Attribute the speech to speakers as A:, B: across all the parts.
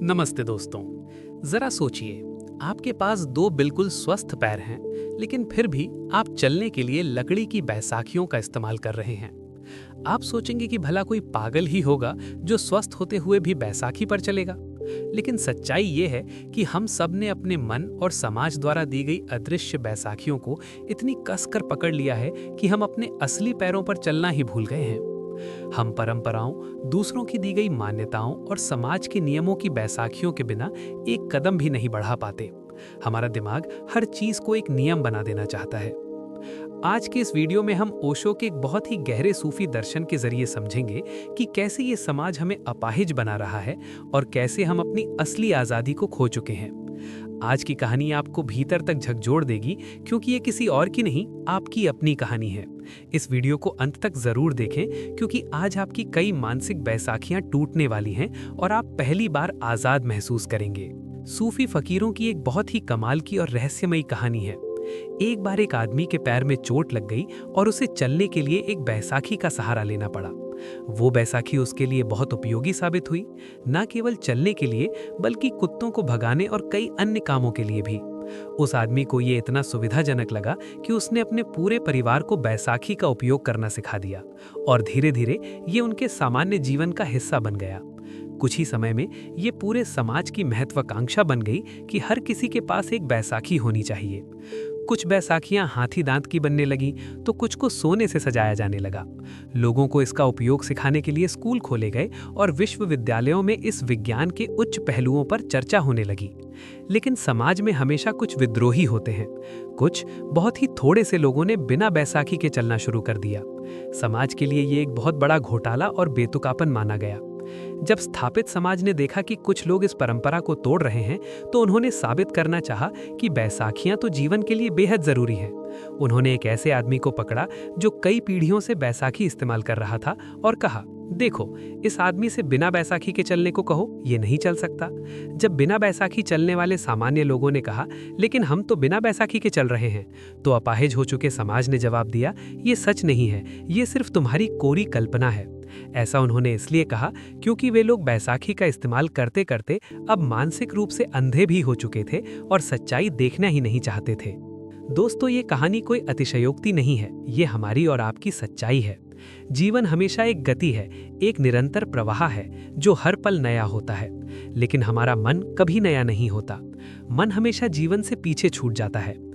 A: नमस्ते दोस्तों। जरा सोचिए, आपके पास दो बिल्कुल स्वस्थ पैर हैं, लेकिन फिर भी आप चलने के लिए लकड़ी की बैसाखियों का इस्तेमाल कर रहे हैं। आप सोचेंगे कि भला कोई पागल ही होगा जो स्वस्थ होते हुए भी बैसाखी पर चलेगा। लेकिन सच्चाई ये है कि हम सब ने अपने मन और समाज द्वारा दी गई अदृश्य बैसाखियों को इतनी कसकर पकड़ लिया है कि हम अपने असली पैरों पर चलना ही भूल गए हैं। हम परंपराओं, दूसरों की दी गई मान्यताओं और समाज के नियमों की बैसाखियों के बिना एक कदम भी नहीं बढ़ा पाते। हमारा दिमाग हर चीज को एक नियम बना देना चाहता है। आज के इस वीडियो में हम ओशो के एक बहुत ही गहरे सूफी दर्शन के जरिए समझेंगे कि कैसे ये समाज हमें अपाहिज बना रहा है और कैसे हम अपनी असली आजादी को खो चुके हैं। आज की कहानी आपको भीतर तक झकझोर देगी, क्योंकि ये किसी और की नहीं, आपकी अपनी कहानी है। इस वीडियो को अंत तक जरूर देखें, क्योंकि आज आपकी कई मानसिक बैसाखियां टूटने वाली हैं और आप पहली बार आजाद महसूस करेंगे। सूफी फकीरों की एक बहुत ही कमाल की और रहस्यमयी कहानी है। एक बार एक आदमी के पैर में चोट लग गई और उसे चलने के लिए एक बैसाखी का सहारा लेना पड़ा। वो बैसाखी उसके लिए बहुत उपयोगी साबित हुई, न केवल चलने के लिए बल्कि कुत्तों को भगाने और कई अन्य कामों के लिए भी। उस आदमी को ये इतना सुविधाजनक लगा कि उसने अपने पूरे परिवार को बैसाखी का उपयोग करना सिखा दिया और धीरे धीरे ये उनके सामान्य जीवन का हिस्सा बन गया। कुछ ही समय में ये पूरे समाज की महत्वाकांक्षा बन गई कि हर किसी के पास एक बैसाखी होनी चाहिए। कुछ बैसाखियां हाथी दांत की बनने लगी तो कुछ को सोने से सजाया जाने लगा। लोगों को इसका उपयोग सिखाने के लिए स्कूल खोले गए और विश्वविद्यालयों में इस विज्ञान के उच्च पहलुओं पर चर्चा होने लगी। लेकिन समाज में हमेशा कुछ विद्रोही होते हैं। कुछ बहुत ही थोड़े से लोगों ने बिना बैसाखी के चलना शुरू कर दिया। समाज के लिए ये एक बहुत बड़ा घोटाला और बेतुकापन माना गया। जब स्थापित समाज ने देखा कि कुछ लोग इस परंपरा को तोड़ रहे हैं, तो उन्होंने साबित करना चाहा कि बैसाखियां तो जीवन के लिए बेहद जरूरी हैं। उन्होंने एक ऐसे आदमी को पकड़ा जो कई पीढ़ियों से बैसाखी इस्तेमाल कर रहा था और कहा, देखो, इस आदमी से बिना बैसाखी के चलने को कहो, ये नहीं चल सकता। जब बिना बैसाखी चलने वाले सामान्य लोगों ने कहा, लेकिन हम तो बिना बैसाखी के चल रहे हैं, तो अपाहिज हो चुके समाज ने जवाब दिया, ये सच नहीं है, ये सिर्फ तुम्हारी कोरी कल्पना है। ऐसा उन्होंने इसलिए कहा क्योंकि वे लोग बैसाखी का इस्तेमाल करते करते अब मानसिक रूप से अंधे भी हो चुके थे और सच्चाई देखना ही नहीं चाहते थे। दोस्तों, ये कहानी कोई अतिशयोक्ति नहीं है, ये हमारी और आपकी सच्चाई है। जीवन हमेशा एक गति है, एक निरंतर प्रवाह है जो हर पल नया होता है। लेकिन हमारा मन कभी नया नहीं होता। मन हमेशा जीवन से पीछे छूट जाता है।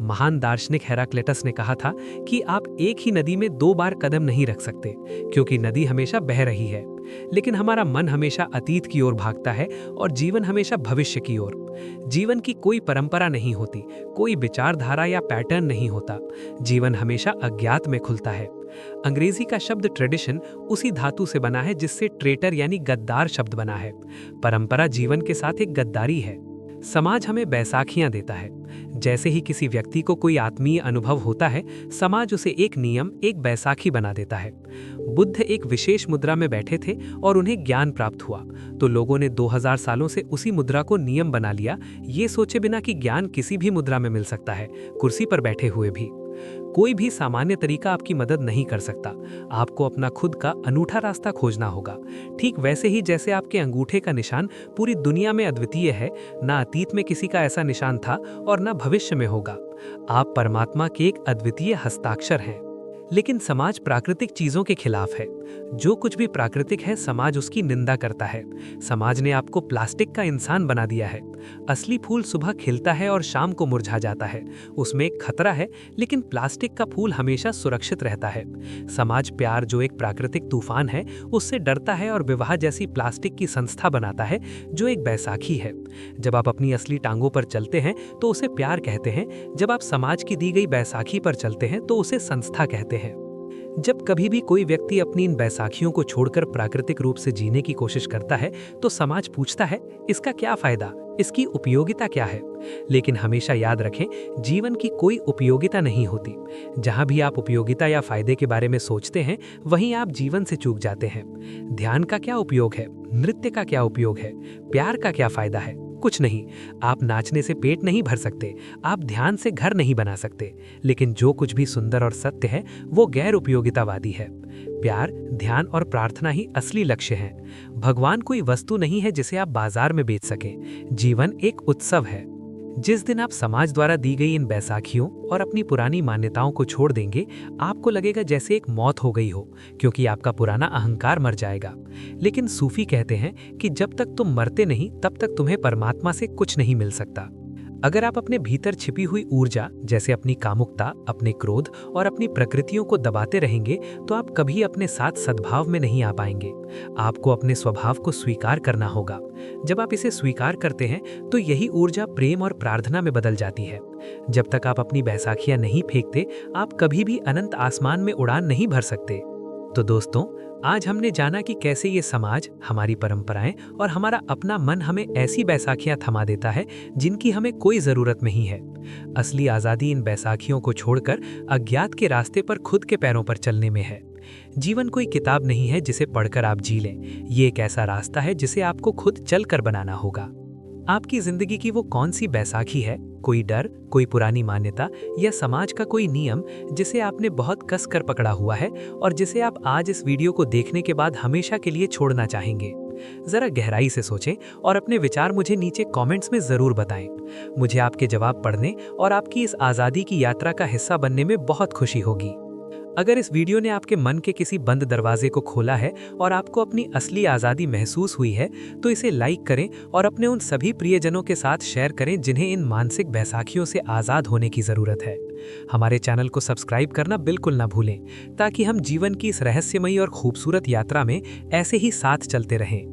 A: महान दार्शनिक हेराक्लिटस ने कहा था कि आप एक ही नदी में दो बार कदम नहीं रख सकते, क्योंकि नदी हमेशा बह रही है। लेकिन हमारा मन हमेशा अतीत की ओर भागता है और जीवन हमेशा भविष्य की ओर। जीवन की कोई परंपरा नहीं होती, कोई विचारधारा या पैटर्न नहीं होता। जीवन हमेशा अज्ञात में खुलता है। अंग्रेजी का शब्द ट्रेडिशन उसी धातु से बना है जिससे ट्रेटर यानी गद्दार शब्द बना है। परंपरा जीवन के साथ एक गद्दारी है। समाज हमें बैसाखियां देता है। जैसे ही किसी व्यक्ति को कोई आत्मीय अनुभव होता है, समाज उसे एक नियम, एक बैसाखी बना देता है। बुद्ध एक विशेष मुद्रा में बैठे थे और उन्हें ज्ञान प्राप्त हुआ, तो लोगों ने 2000 सालों से उसी मुद्रा को नियम बना लिया, ये सोचे बिना कि ज्ञान किसी भी मुद्रा में मिल सकता है, कुर्सी पर बैठे हुए भी। कोई भी सामान्य तरीका आपकी मदद नहीं कर सकता। आपको अपना खुद का अनूठा रास्ता खोजना होगा। ठीक वैसे ही जैसे आपके अंगूठे का निशान पूरी दुनिया में अद्वितीय है, ना अतीत में किसी का ऐसा निशान था और ना भविष्य में होगा। आप परमात्मा के एक अद्वितीय हस्ताक्षर हैं। लेकिन समाज प्राकृतिक चीजों के खिलाफ है। जो कुछ भी प्राकृतिक है, समाज उसकी निंदा करता है। समाज ने आपको प्लास्टिक का इंसान बना दिया है। असली फूल सुबह खिलता है और शाम को मुरझा जाता है। उसमें एक खतरा है, लेकिन प्लास्टिक का फूल हमेशा सुरक्षित रहता है। समाज प्यार, जो एक प्राकृतिक तूफान है, उससे डरता है और विवाह जैसी प्लास्टिक की संस्था बनाता है, जो एक बैसाखी है। जब आप अपनी असली टांगों पर चलते हैं तो उसे प्यार कहते हैं। जब आप समाज की दी गई बैसाखी पर चलते हैं तो उसे संस्था कहते हैं। जब कभी भी कोई व्यक्ति अपनी इन बैसाखियों को छोड़कर प्राकृतिक रूप से जीने की कोशिश करता है, तो समाज पूछता है, इसका क्या फायदा, इसकी उपयोगिता क्या है? लेकिन हमेशा याद रखें, जीवन की कोई उपयोगिता नहीं होती। जहां भी आप उपयोगिता या फायदे के बारे में सोचते हैं, वहीं आप जीवन से चूक जाते हैं। ध्यान का क्या उपयोग है? नृत्य का क्या उपयोग है? प्यार का क्या फायदा है? कुछ नहीं। आप नाचने से पेट नहीं भर सकते, आप ध्यान से घर नहीं बना सकते। लेकिन जो कुछ भी सुंदर और सत्य है, वो गैर उपयोगितावादी है। प्यार, ध्यान और प्रार्थना ही असली लक्ष्य है। भगवान कोई वस्तु नहीं है जिसे आप बाजार में बेच सकें। जीवन एक उत्सव है। जिस दिन आप समाज द्वारा दी गई इन बैसाखियों और अपनी पुरानी मान्यताओं को छोड़ देंगे, आपको लगेगा जैसे एक मौत हो गई हो, क्योंकि आपका पुराना अहंकार मर जाएगा। लेकिन सूफी कहते हैं कि जब तक तुम मरते नहीं, तब तक तुम्हें परमात्मा से कुछ नहीं मिल सकता। अगर आप अपने भीतर छिपी हुई ऊर्जा, जैसे अपनी कामुकता, अपने क्रोध और अपनी प्रकृतियों को दबाते रहेंगे, तो आप कभी अपने साथ सद्भाव में नहीं आ पाएंगे। आपको अपने स्वभाव को स्वीकार करना होगा। जब आप इसे स्वीकार करते हैं, तो यही ऊर्जा प्रेम और प्रार्थना में बदल जाती है। जब तक आप अपनी बैसाखियां नहीं फेंकते, आप कभी भी अनंत आसमान में उड़ान नहीं भर सकते। तो दोस्तों, आज हमने जाना कि कैसे ये समाज, हमारी परंपराएं और हमारा अपना मन हमें ऐसी बैसाखियां थमा देता है जिनकी हमें कोई जरूरत नहीं है। असली आज़ादी इन बैसाखियों को छोड़कर अज्ञात के रास्ते पर खुद के पैरों पर चलने में है। जीवन कोई किताब नहीं है जिसे पढ़कर आप जी लें। ये एक ऐसा रास्ता है जिसे आपको खुद चलकर बनाना होगा। आपकी जिंदगी की वो कौन सी बैसाखी है? कोई डर, कोई पुरानी मान्यता या समाज का कोई नियम जिसे आपने बहुत कस कर पकड़ा हुआ है और जिसे आप आज इस वीडियो को देखने के बाद हमेशा के लिए छोड़ना चाहेंगे? जरा गहराई से सोचें और अपने विचार मुझे नीचे कमेंट्स में जरूर बताएं। मुझे आपके जवाब पढ़ने और आपकी इस आज़ादी की यात्रा का हिस्सा बनने में बहुत खुशी होगी। अगर इस वीडियो ने आपके मन के किसी बंद दरवाजे को खोला है और आपको अपनी असली आज़ादी महसूस हुई है, तो इसे लाइक करें और अपने उन सभी प्रियजनों के साथ शेयर करें जिन्हें इन मानसिक बैसाखियों से आज़ाद होने की ज़रूरत है। हमारे चैनल को सब्सक्राइब करना बिल्कुल ना भूलें, ताकि हम जीवन की इस रहस्यमयी और खूबसूरत यात्रा में ऐसे ही साथ चलते रहें।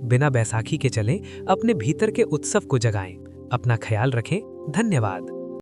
A: बिना बैसाखी के चलें, अपने भीतर के उत्सव को जगाएं। अपना ख्याल रखें। धन्यवाद।